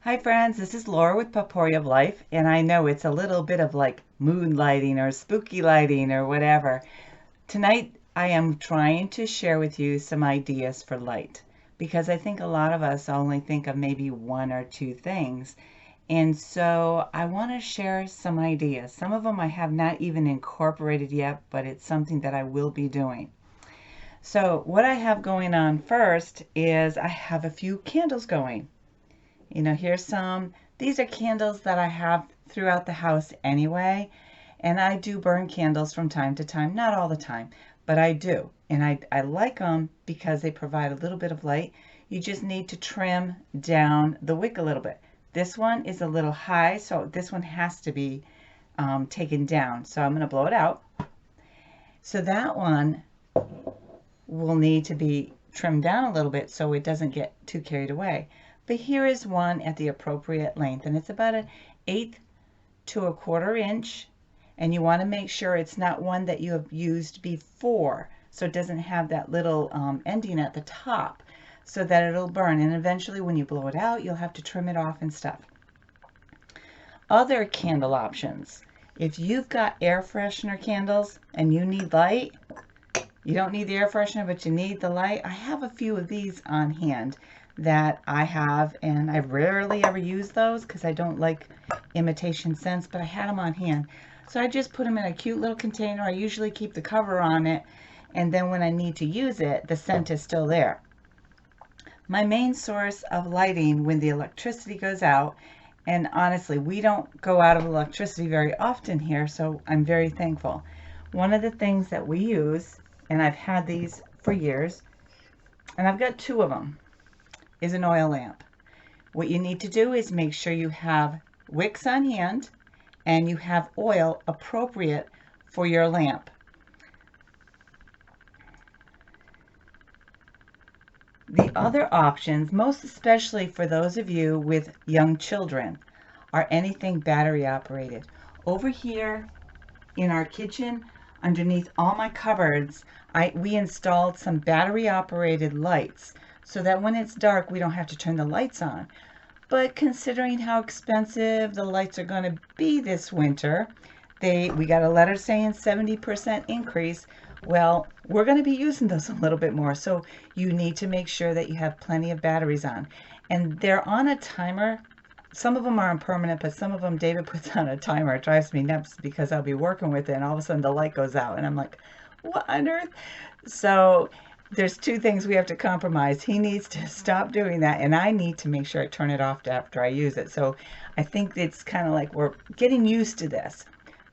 Hi friends, this is Laura with Potpourri of Life, and I know it's a little bit of like moon lighting or spooky lighting or whatever. Tonight I am trying to share with you some ideas for light because I think a lot of us only think of maybe one or two things. And so I want to share some ideas. Some of them I have not even incorporated yet, but it's something that I will be doing. So what I have going on first is I have a few candles going. Here's some. These are candles that I have throughout the house anyway. And I do burn candles from time to time. Not all the time, but I do. And I like them because they provide a little bit of light. You just need to trim down the wick a little bit. This one is a little high, so this one has to be taken down. So I'm going to blow it out. So that one will need to be trimmed down a little bit so it doesn't get too carried away. But here is one at the appropriate length, and it's about an 1/8 to 1/4 inch, and you want to make sure it's not one that you have used before, so it doesn't have that little ending at the top, so that it'll burn, and eventually when you blow it out you'll have to trim it off and stuff. Other candle options: if you've got air freshener candles and you need light, you don't need the air freshener but you need the light, I have a few of these on hand that I have, and I rarely ever use those because I don't like imitation scents, but I had them on hand. So I just put them in a cute little container. I usually keep the cover on it, and then when I need to use it, the scent is still there. My main source of lighting when the electricity goes out, and honestly, we don't go out of electricity very often here, so I'm very thankful. One of the things that we use, and I've had these for years, and I've got two of them, is an oil lamp. What you need to do is make sure you have wicks on hand and you have oil appropriate for your lamp. The other options, most especially for those of you with young children, are anything battery operated. Over here in our kitchen, underneath all my cupboards, we installed some battery operated lights so that when it's dark we don't have to turn the lights on. But considering how expensive the lights are going to be this winter, we got a letter saying 70% increase. Well, we're going to be using those a little bit more, so you need to make sure that you have plenty of batteries on. And they're on a timer. Some of them are on permanent, but some of them David puts on a timer. It drives me nuts because I'll be working with it and all of a sudden the light goes out and I'm like, what on earth? So there's two things we have to compromise. He needs to stop doing that, and I need to make sure I turn it off after I use it. So I think it's kind of like we're getting used to this.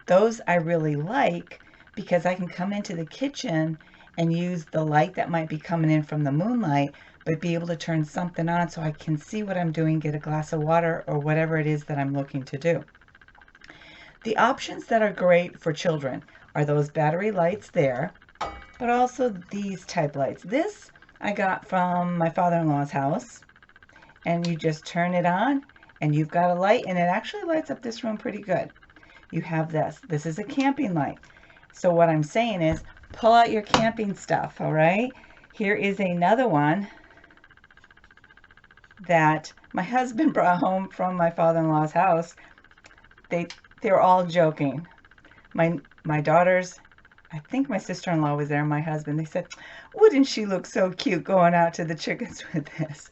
Those I really like because I can come into the kitchen and use the light that might be coming in from the moonlight, but be able to turn something on so I can see what I'm doing, get a glass of water or whatever it is that I'm looking to do. The options that are great for children are those battery lights there, but also these type lights. This I got from my father-in-law's house, and you just turn it on and you've got a light, and it actually lights up this room pretty good. You have this. This is a camping light. So what I'm saying is pull out your camping stuff, all right? Here is another one that my husband brought home from my father-in-law's house. They're all joking. My daughters, I think my sister-in-law was there, and my husband, they said, wouldn't she look so cute going out to the chickens with this?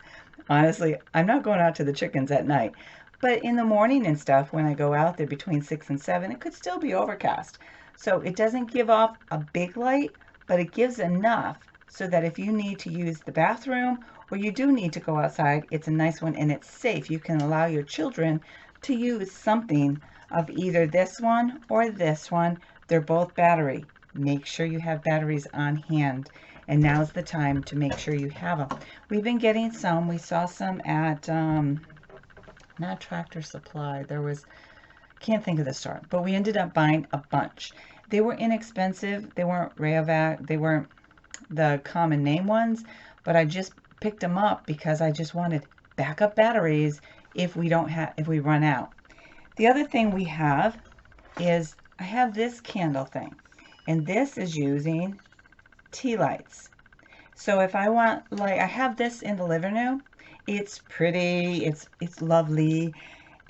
Honestly, I'm not going out to the chickens at night, but in the morning and stuff, when I go out there between 6 and 7, it could still be overcast. So it doesn't give off a big light, but it gives enough so that if you need to use the bathroom or you do need to go outside, it's a nice one and it's safe. You can allow your children to use something of either this one or this one. They're both battery. Make sure you have batteries on hand, and now's the time to make sure you have them. We've been getting some. We saw some at not Tractor Supply. There was, can't think of the store, but we ended up buying a bunch. They were inexpensive. They weren't Rayovac. They weren't the common name ones, but I just picked them up because I just wanted backup batteries if we run out. The other thing we have is I have this candle thing, and this is using tea lights. So if I want, like, I have this in the living room, It's pretty, it's lovely,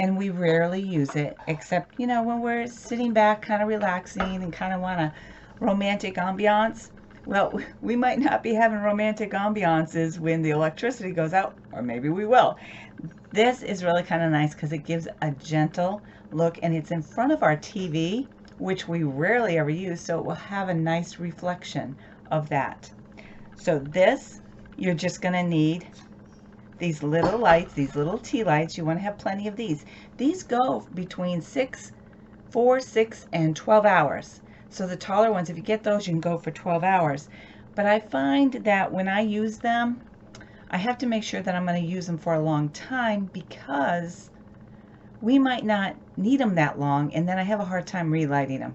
and we rarely use it except, you know, when we're sitting back kind of relaxing and kind of want a romantic ambiance. Well, we might not be having romantic ambiances when the electricity goes out, or maybe we will. This is really kind of nice because it gives a gentle look, and it's in front of our TV, which we rarely ever use, so it will have a nice reflection of that. So this, you're just going to need these little lights, these little tea lights. You want to have plenty of these. These go between 4, 6, and 12 hours. So the taller ones, if you get those, you can go for 12 hours. But I find that when I use them, I have to make sure that I'm going to use them for a long time, because we might not need them that long, and then I have a hard time relighting them.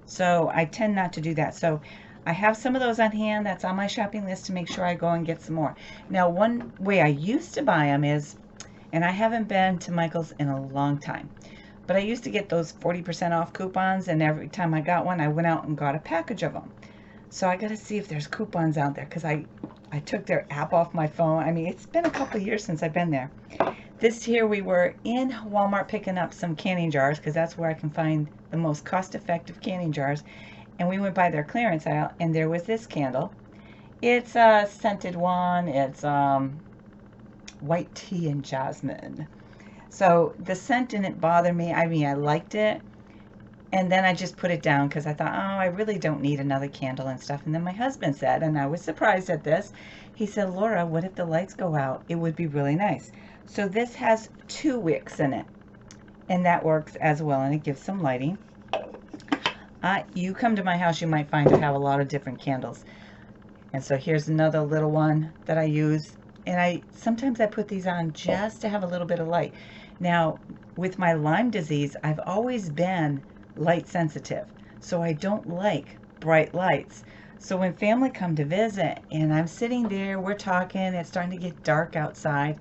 So I tend not to do that. So I have some of those on hand. That's on my shopping list to make sure I go and get some more. Now, one way I used to buy them is, and I haven't been to Michael's in a long time, but I used to get those 40% off coupons, and every time I got one, I went out and got a package of them. So I got to see if there's coupons out there, because I took their app off my phone. I mean, it's been a couple of years since I've been there. This year we were in Walmart picking up some canning jars, because that's where I can find the most cost-effective canning jars. And we went by their clearance aisle, and there was this candle. It's a scented one. It's white tea and jasmine. So the scent didn't bother me. I mean, I liked it. And then I just put it down because I thought, oh, I really don't need another candle and stuff. And then my husband said, and I was surprised at this, he said, Laura, what if the lights go out? It would be really nice. So this has 2 wicks in it, and that works as well, and it gives some lighting. You come to my house, you might find I have a lot of different candles. And so here's another little one that I use. And sometimes I put these on just to have a little bit of light. Now, with my Lyme disease, I've always been light sensitive. So I don't like bright lights. So when family come to visit and I'm sitting there, we're talking, it's starting to get dark outside,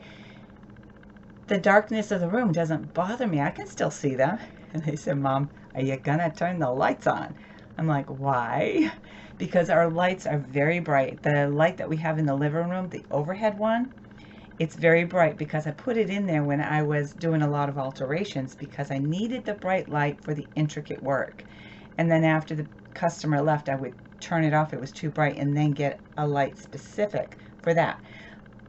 the darkness of the room doesn't bother me. I can still see them. And they said, Mom, are you gonna turn the lights on? I'm like, why? Because our lights are very bright. The light that we have in the living room, the overhead one, it's very bright because I put it in there when I was doing a lot of alterations, because I needed the bright light for the intricate work. And then after the customer left, I would turn it off. It was too bright, and then get a light specific for that.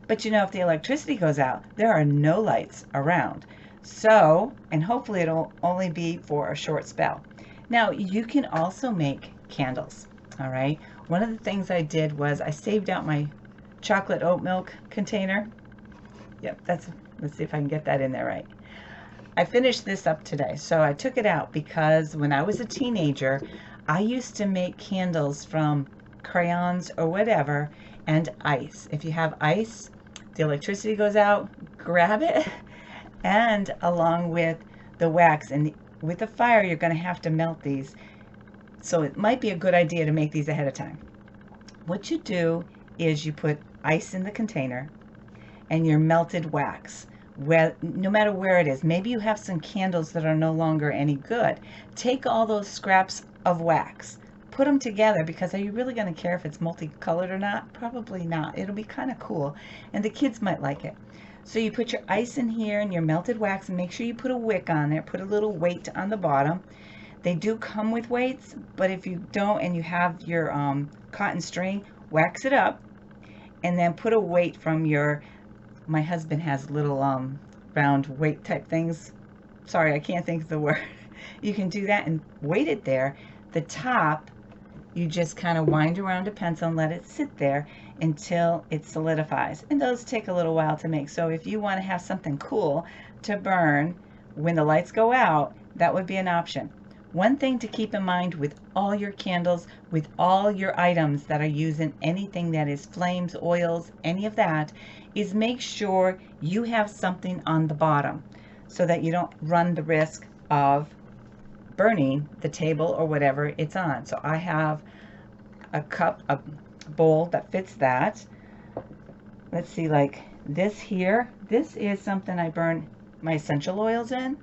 But you know, if the electricity goes out, there are no lights around. So, and hopefully it'll only be for a short spell. Now, you can also make candles, all right? One of the things I did was I saved out my chocolate oat milk container. Yep, let's see if I can get that in there right. I finished this up today, so I took it out because when I was a teenager, I used to make candles from crayons or whatever and ice. If you have ice, the electricity goes out, grab it, and along with the wax, and with the fire, you're going to have to melt these. So it might be a good idea to make these ahead of time. What you do is you put ice in the container and your melted wax, no matter where it is. Maybe you have some candles that are no longer any good. Take all those scraps of wax, put them together, because are you really going to care if it's multicolored or not? Probably not. It'll be kind of cool, and the kids might like it. So you put your ice in here and your melted wax, and make sure you put a wick on there. Put a little weight on the bottom. They do come with weights, but if you don't and you have your cotton string, wax it up, and then put a weight from your, my husband has little round weight type things. Sorry, I can't think of the word. You can do that and weight it there. The top, you just kind of wind around a pencil and let it sit there until it solidifies. And those take a little while to make. So if you want to have something cool to burn when the lights go out, that would be an option. One thing to keep in mind with all your candles, with all your items that are using anything that is flames, oils, any of that, is make sure you have something on the bottom so that you don't run the risk of burning the table or whatever it's on. So I have a cup, a bowl that fits that. Let's see, like this here, this is something I burn my essential oils in.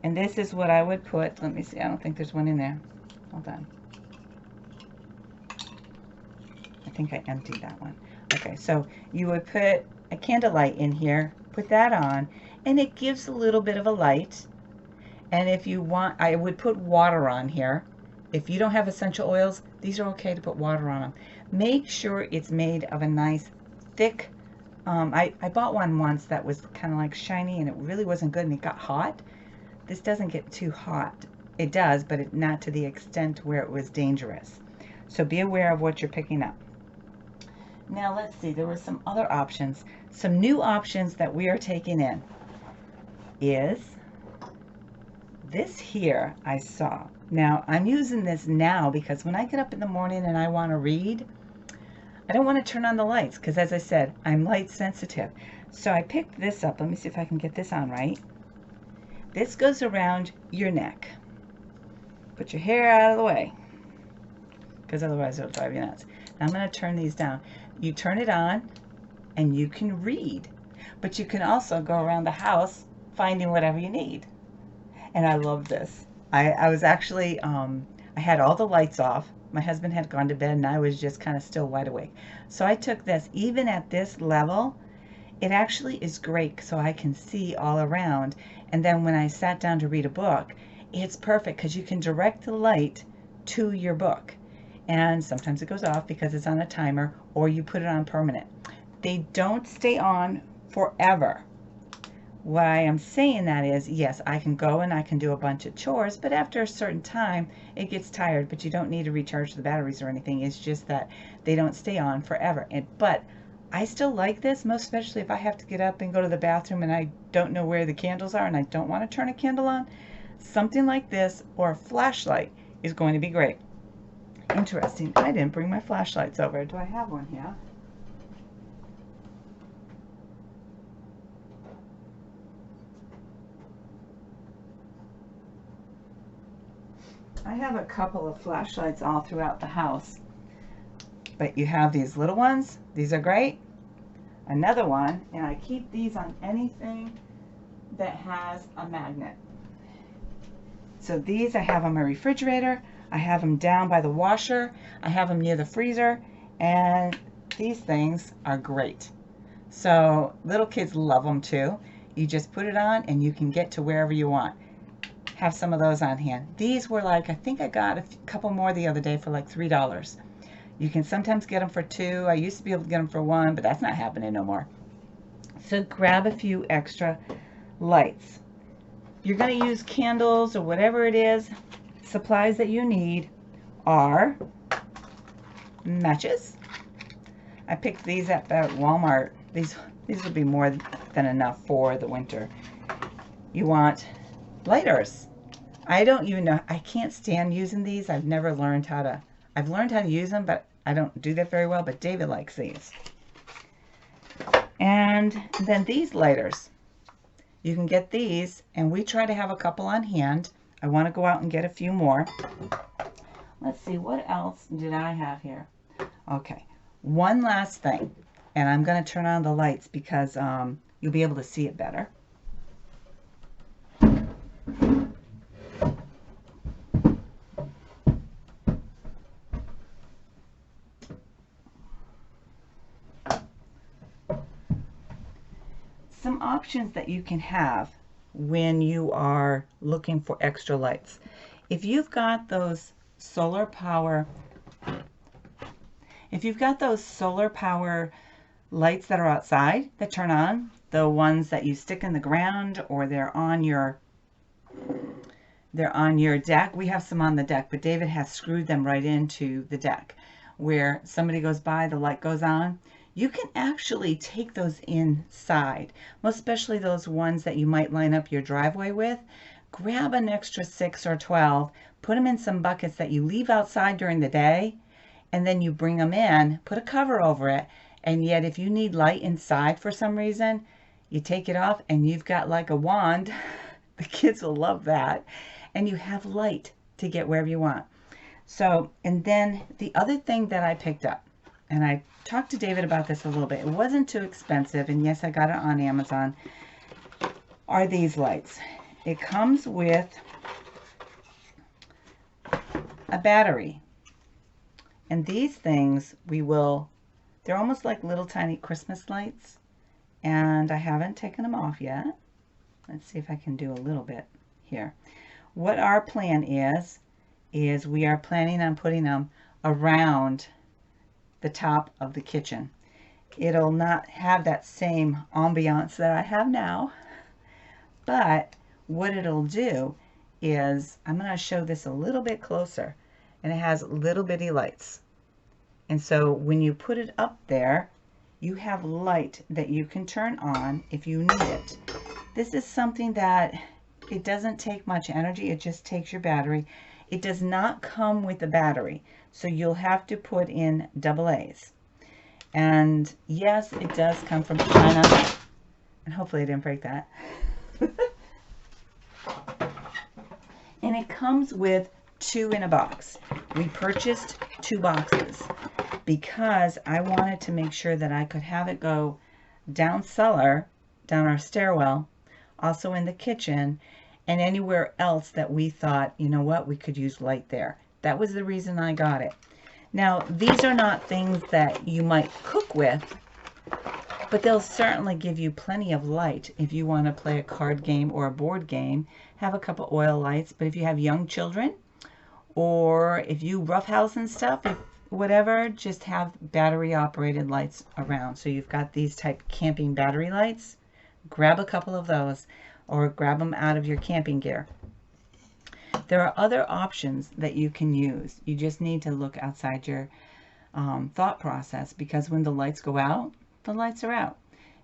And this is what I would put, let me see, I don't think there's one in there. Hold on. I think I emptied that one. Okay, so you would put a candlelight in here, put that on, and it gives a little bit of a light. And if you want, I would put water on here. If you don't have essential oils, these are okay to put water on them. Make sure it's made of a nice thick, I bought one once that was kind of like shiny and it really wasn't good and it got hot. This doesn't get too hot. It does, but not to the extent where it was dangerous. So be aware of what you're picking up. Now let's see, there were some other options. Some new options that we are taking in is this here I saw. Now I'm using this now because when I get up in the morning and I want to read, I don't want to turn on the lights because, as I said, I'm light sensitive. So I picked this up. Let me see if I can get this on right. This goes around your neck. Put your hair out of the way because otherwise it'll drive you nuts. Now I'm going to turn these down. You turn it on and you can read, but you can also go around the house finding whatever you need. And I love this. I was actually, I had all the lights off. My husband had gone to bed and I was just kind of still wide awake. So I took this, even at this level, it actually is great so I can see all around. And then when I sat down to read a book, it's perfect because you can direct the light to your book. And sometimes it goes off because it's on a timer, or you put it on permanent. They don't stay on forever. What I am saying that is, yes, I can go and I can do a bunch of chores, but after a certain time, it gets tired, but you don't need to recharge the batteries or anything. It's just that they don't stay on forever. But I still like this, most especially if I have to get up and go to the bathroom and I don't know where the candles are and I don't want to turn a candle on. Something like this or a flashlight is going to be great. Interesting. I didn't bring my flashlights over. Do I have one here? I have a couple of flashlights all throughout the house, but you have these little ones. These are great. Another one, and I keep these on anything that has a magnet. So these I have on my refrigerator. I have them down by the washer. I have them near the freezer, and these things are great. So little kids love them too. You just put it on and you can get to wherever you want. Have some of those on hand. These were like, I think I got a couple more the other day for like $3. You can sometimes get them for $2. I used to be able to get them for $1, but that's not happening no more. So grab a few extra lights. You're going to use candles or whatever it is. Supplies that you need are matches. I picked these up at Walmart. These will be more than enough for the winter. You want lighters. I don't even know. I can't stand using these. I've never learned how to. I've learned how to use them, but I don't do that very well. But David likes these. And then these lighters. You can get these, and we try to have a couple on hand. I want to go out and get a few more. Let's see, what else did I have here? Okay, one last thing, and I'm going to turn on the lights because you'll be able to see it better. Some options that you can have when you are looking for extra lights. If you've got those solar power lights that are outside that turn on, the ones that you stick in the ground, or they're on your deck. We have some on the deck, but David has screwed them right into the deck. Where somebody goes by, the light goes on. You can actually take those inside, most especially those ones that you might line up your driveway with. Grab an extra 6 or 12, put them in some buckets that you leave outside during the day, and then you bring them in, put a cover over it, and yet if you need light inside for some reason, you take it off and you've got like a wand. The kids will love that. And you have light to get wherever you want. So, and then the other thing that I picked up, and I talked to David about this a little bit. It wasn't too expensive, and yes, I got it on Amazon, are these lights. It comes with a battery. And these things, they're almost like little tiny Christmas lights. and I haven't taken them off yet. Let's see if I can do a little bit here. What our plan is we are planning on putting them around the top of the kitchen. It'll not have that same ambiance that I have now, but what it'll do is, I'm going to show this a little bit closer, and it has little bitty lights. And so when you put it up there, you have light that you can turn on if you need it. This is something that it doesn't take much energy. It just takes your battery. It does not come with a battery, so you'll have to put in AA's. And yes, it does come from China, and hopefully I didn't break that. And it comes with 2 in a box. We purchased 2 boxes because I wanted to make sure that I could have it go down cellar, down our stairwell, also in the kitchen, and anywhere else that we thought, you know what, we could use light there. That was the reason I got it. Now, these are not things that you might cook with, but they'll certainly give you plenty of light. If you want to play a card game or a board game, have a couple oil lights. But if you have young children, or if you roughhouse and stuff, whatever, just have battery operated lights around. So you've got these type camping battery lights. Grab a couple of those, or grab them out of your camping gear. There are other options that you can use. You just need to look outside your thought process, because when the lights go out, the lights are out.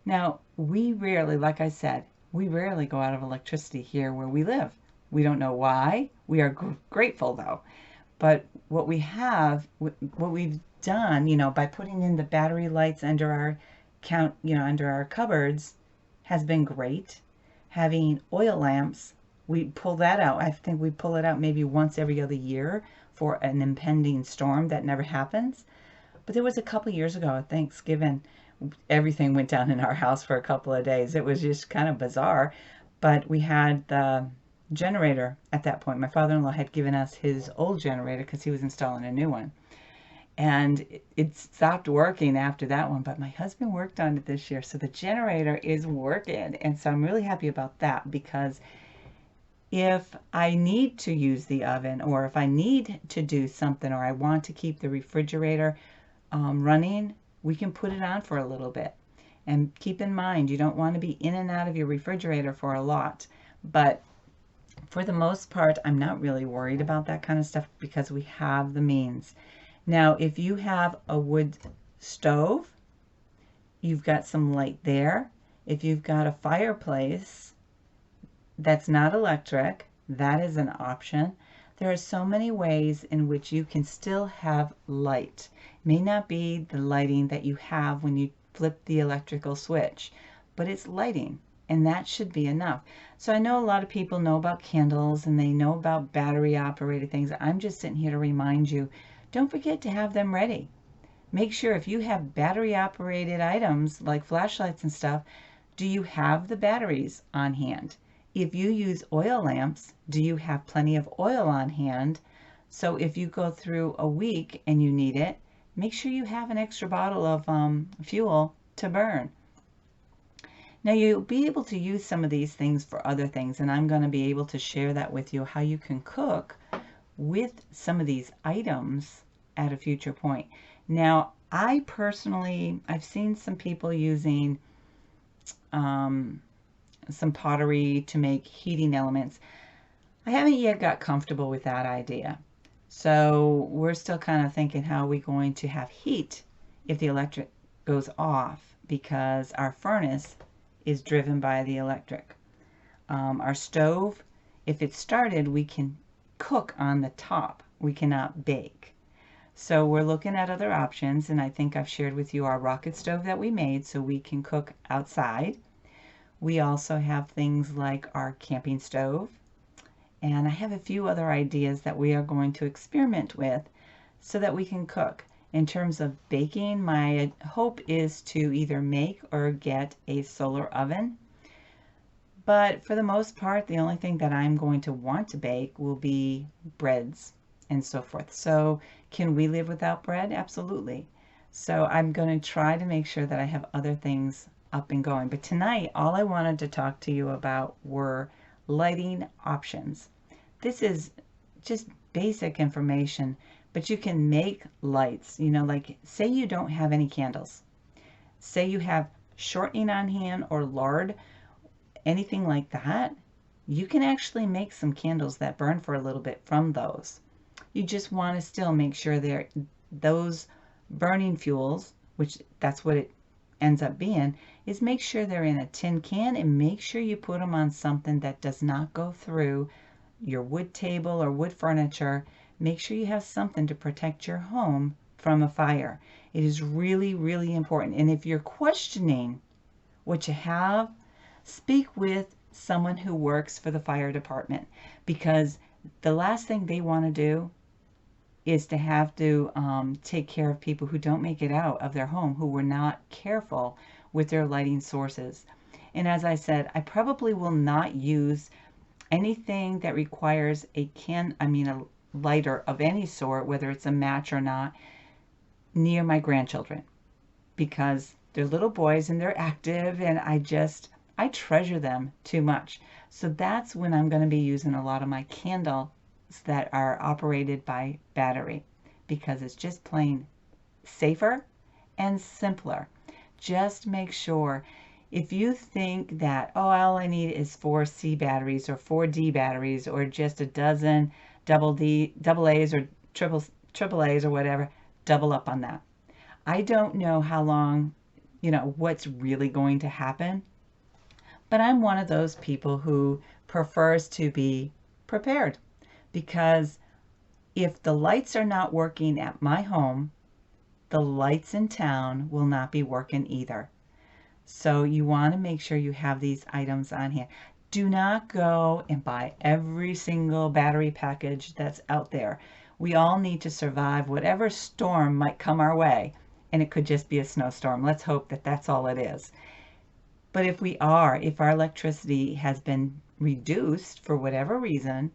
Now, we rarely, like I said, we rarely go out of electricity here where we live. We don't know why. We are grateful though. But what we have, what we've done, you know, by putting in the battery lights under our under our cupboards, has been great. Having oil lamps, we pull that out. I think we pull it out maybe once every other year for an impending storm that never happens. But there was a couple years ago at Thanksgiving, everything went down in our house for a couple of days. It was just kind of bizarre. But we had the generator at that point. My father-in-law had given us his old generator because he was installing a new one. And it stopped working after that one, but my husband worked on it this year, so the generator is working. And so I'm really happy about that, because if I need to use the oven, or if I need to do something, or I want to keep the refrigerator running, we can put it on for a little bit. And keep in mind, you don't want to be in and out of your refrigerator for a lot. But for the most part, I'm not really worried about that kind of stuff because we have the means. Now, if you have a wood stove, you've got some light there. If you've got a fireplace that's not electric, that is an option. There are so many ways in which you can still have light. It may not be the lighting that you have when you flip the electrical switch, but it's lighting, and that should be enough. So I know a lot of people know about candles and they know about battery operated things. I'm just sitting here to remind you, don't forget to have them ready. Make sure if you have battery operated items like flashlights and stuff, do you have the batteries on hand? If you use oil lamps, do you have plenty of oil on hand? So if you go through a week and you need it, make sure you have an extra bottle of fuel to burn. Now, you'll be able to use some of these things for other things, and I'm going to be able to share that with you, how you can cook with some of these items at a future point. Now, I personally, I've seen some people using some pottery to make heating elements. I haven't yet got comfortable with that idea. So we're still kind of thinking, how are we going to have heat if the electric goes off, because our furnace is driven by the electric. Our stove, if it's started, we can cook on the top. We cannot bake. So we're looking at other options, and I think I've shared with you our rocket stove that we made so we can cook outside. We also have things like our camping stove, and I have a few other ideas that we are going to experiment with so that we can cook. In terms of baking, my hope is to either make or get a solar oven. But for the most part, the only thing that I'm going to want to bake will be breads and so forth. So can we live without bread? Absolutely. So I'm going to try to make sure that I have other things up and going. But tonight, all I wanted to talk to you about were lighting options. This is just basic information, but you can make lights. You know, like say you don't have any candles. Say you have shortening on hand or lard, anything like that. You can actually make some candles that burn for a little bit from those. You just want to still make sure those burning fuels, which that's what it ends up being, is make sure they're in a tin can and make sure you put them on something that does not go through your wood table or wood furniture. Make sure you have something to protect your home from a fire. It is really, really important. And if you're questioning what you have, speak with someone who works for the fire department, because the last thing they want to do is to have to take care of people who don't make it out of their home, who were not careful with their lighting sources. And as I said, I probably will not use anything that requires a lighter of any sort, whether it's a match or not, near my grandchildren, because they're little boys and they're active, and I treasure them too much. So that's when I'm going to be using a lot of my candles that are operated by battery, because it's just plain safer and simpler. Just make sure, if you think that, oh, all I need is 4 C batteries or 4 D batteries or just a dozen double A's or triple A's or whatever, double up on that. I don't know how long, what's really going to happen, but I'm one of those people who prefers to be prepared, because if the lights are not working at my home, the lights in town will not be working either. So you want to make sure you have these items on hand. Do not go and buy every single battery package that's out there. We all need to survive whatever storm might come our way, and it could just be a snowstorm. Let's hope that that's all it is. But if our electricity has been reduced for whatever reason,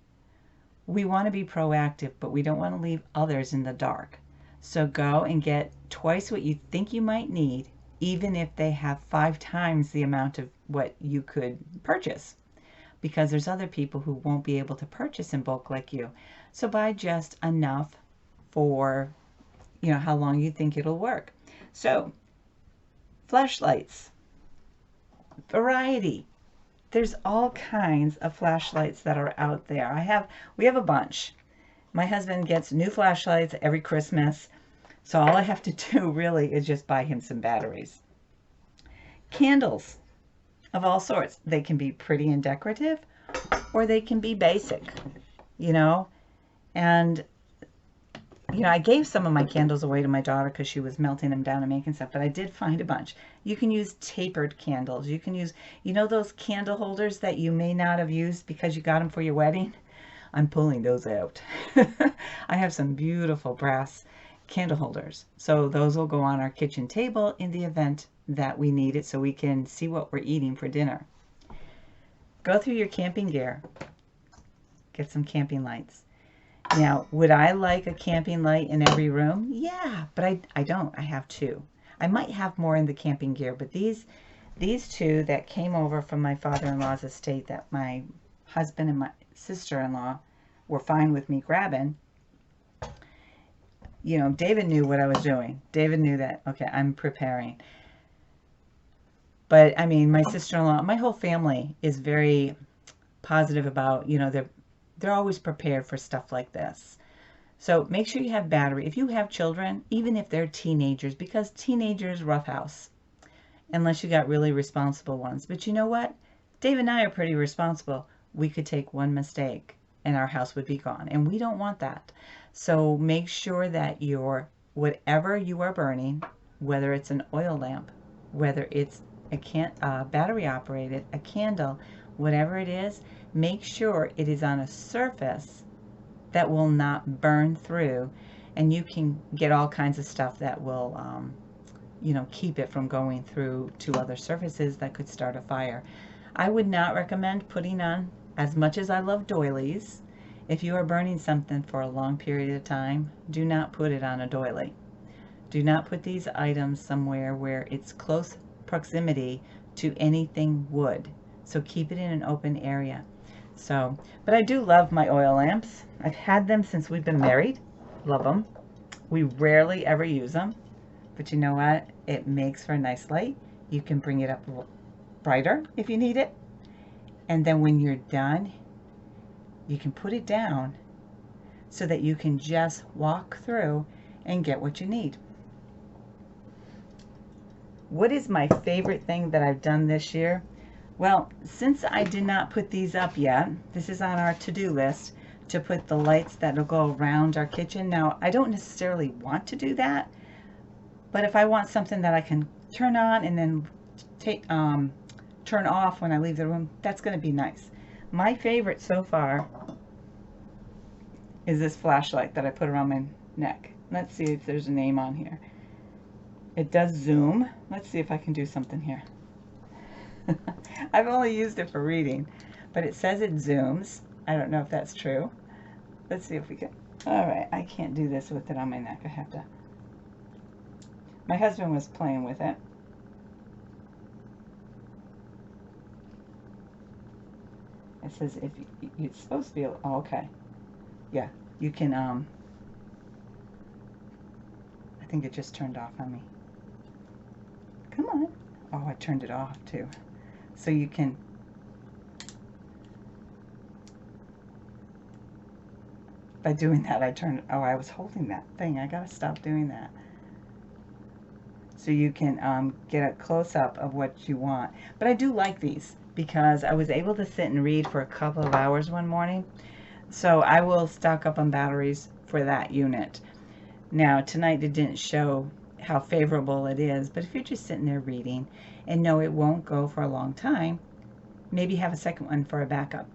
we want to be proactive, but we don't want to leave others in the dark. So go and get twice what you think you might need, even if they have 5 times the amount of what you could purchase, because there's other people who won't be able to purchase in bulk like you. So buy just enough for, how long you think it'll work. So flashlights, variety. There's all kinds of flashlights that are out there. We have a bunch. My husband gets new flashlights every Christmas, so all I have to do really is just buy him some batteries. Candles of all sorts. They can be pretty and decorative, or they can be basic, and I gave some of my candles away to my daughter because she was melting them down and making stuff, but I did find a bunch. You can use tapered candles. You can use, those candle holders that you may not have used because you got them for your wedding? I'm pulling those out. I have some beautiful brass candle holders. So those will go on our kitchen table in the event that we need it, so we can see what we're eating for dinner. Go through your camping gear. Get some camping lights. Now, would I like a camping light in every room? Yeah, but I don't. I have 2. I might have more in the camping gear, but these 2 that came over from my father-in-law's estate that my husband and my sister-in-law were fine with me grabbing. David knew what I was doing. David knew that, okay, I'm preparing. But, my sister-in-law, my whole family is very positive about, they're always prepared for stuff like this. So make sure you have battery. If you have children, even if they're teenagers, because teenagers roughhouse, unless you got really responsible ones. But you know what? Dave and I are pretty responsible. We could take one mistake and our house would be gone, and we don't want that. So make sure that whatever you are burning, whether it's an oil lamp, whether it's a battery operated, a candle, whatever it is, make sure it is on a surface that will not burn through, and you can get all kinds of stuff that will keep it from going through to other surfaces that could start a fire. I would not recommend putting on, as much as I love doilies, if you are burning something for a long period of time, do not put it on a doily. Do not put these items somewhere where it's close proximity to anything wood. So keep it in an open area. So, but I do love my oil lamps. I've had them since we've been married. Love them. We rarely ever use them, but you know what? It makes for a nice light. You can bring it up brighter if you need it. And then when you're done, you can put it down so that you can just walk through and get what you need. What is my favorite thing that I've done this year? Well, since I did not put these up yet, this is on our to-do list to put the lights that will go around our kitchen. Now, I don't necessarily want to do that, but if I want something that I can turn on and then turn off when I leave the room, that's going to be nice. My favorite so far is this flashlight that I put around my neck. Let's see if there's a name on here. It does zoom. Let's see if I can do something here. I've only used it for reading, but it says it zooms. I don't know if that's true. Let's see if we can. All right, I can't do this with it on my neck. I have to. My husband was playing with it. It says if it's supposed to be. Oh, okay. Yeah, you can. I think it just turned off on me. Come on. Oh, I turned it off too. So you can. By doing that, I turned. Oh, I was holding that thing. I gotta stop doing that. So you can get a close-up of what you want. But I do like these because I was able to sit and read for a couple of hours one morning. So I will stock up on batteries for that unit. Now, tonight it didn't show how favorable it is, but if you're just sitting there reading and know it won't go for a long time, maybe have a second one for a backup.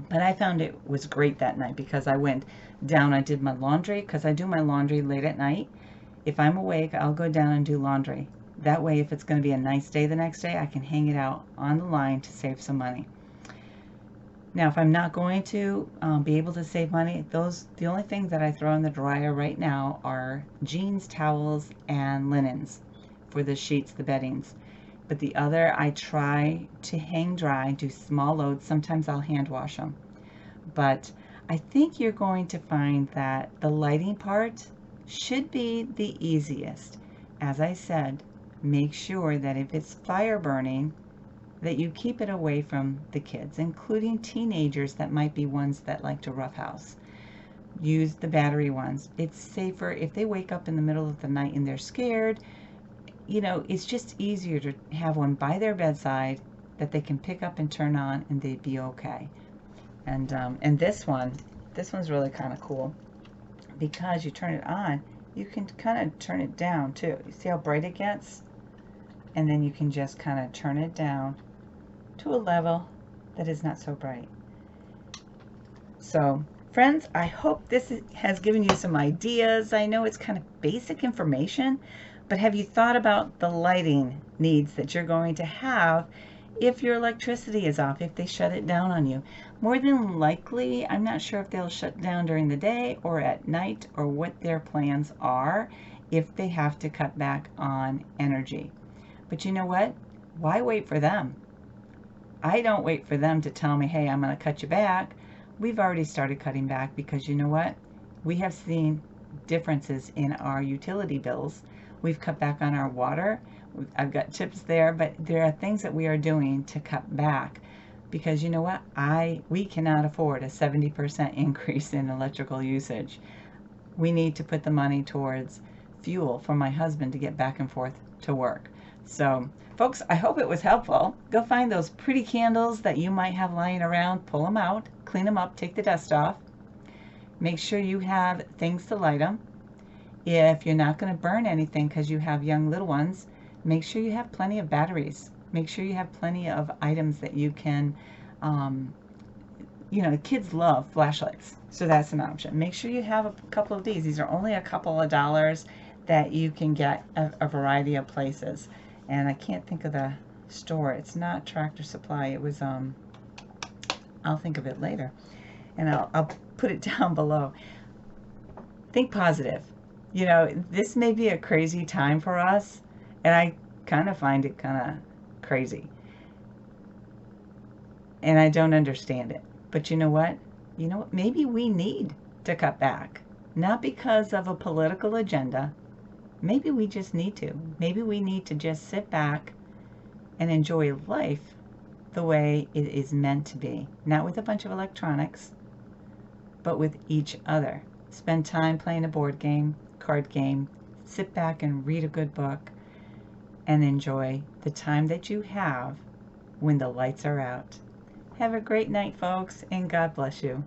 But I found it was great that night because I went down, I did my laundry, because I do my laundry late at night. If I'm awake, I'll go down and do laundry. That way, if it's going to be a nice day the next day, I can hang it out on the line to save some money. Now, if I'm not going to be able to save money, the only things that I throw in the dryer right now are jeans, towels, and linens for the sheets, the beddings. But the other, I try to hang dry, do small loads. Sometimes I'll hand wash them. But I think you're going to find that the lighting part should be the easiest. As I said, make sure that if it's fire burning, that you keep it away from the kids, including teenagers that might be ones that like to roughhouse. Use the battery ones. It's safer if they wake up in the middle of the night and they're scared. You know, it's just easier to have one by their bedside that they can pick up and turn on and they'd be okay. And this one's really kind of cool because you turn it on, you can kind of turn it down too. You see how bright it gets? And then you can just kind of turn it down to a level that is not so bright. So, friends, I hope this has given you some ideas. I know it's kind of basic information, but have you thought about the lighting needs that you're going to have if your electricity is off, if they shut it down on you? More than likely, I'm not sure if they'll shut down during the day or at night or what their plans are if they have to cut back on energy. But you know what? Why wait for them? I don't wait for them to tell me, hey, I'm going to cut you back. We've already started cutting back because you know what? We have seen differences in our utility bills. We've cut back on our water. I've got tips there, but there are things that we are doing to cut back because you know what? We cannot afford a 70% increase in electrical usage. We need to put the money towards fuel for my husband to get back and forth to work. So, folks, I hope it was helpful. Go find those pretty candles that you might have lying around, pull them out, clean them up, take the dust off. Make sure you have things to light them. If you're not going to burn anything because you have young little ones, make sure you have plenty of batteries. Make sure you have plenty of items that you can, you know, kids love flashlights, so that's an option. Make sure you have a couple of these. These are only a couple of dollars that you can get a variety of places. And I can't think of the store. It's not Tractor Supply. It was, I'll think of it later. And I'll put it down below. Think positive. You know, this may be a crazy time for us. And I kind of find it kind of crazy. And I don't understand it. But you know what? You know what? Maybe we need to cut back. Not because of a political agenda. Maybe we just need to. Maybe we need to just sit back and enjoy life the way it is meant to be. Not with a bunch of electronics, but with each other. Spend time playing a board game, card game, sit back and read a good book, and enjoy the time that you have when the lights are out. Have a great night, folks, and God bless you.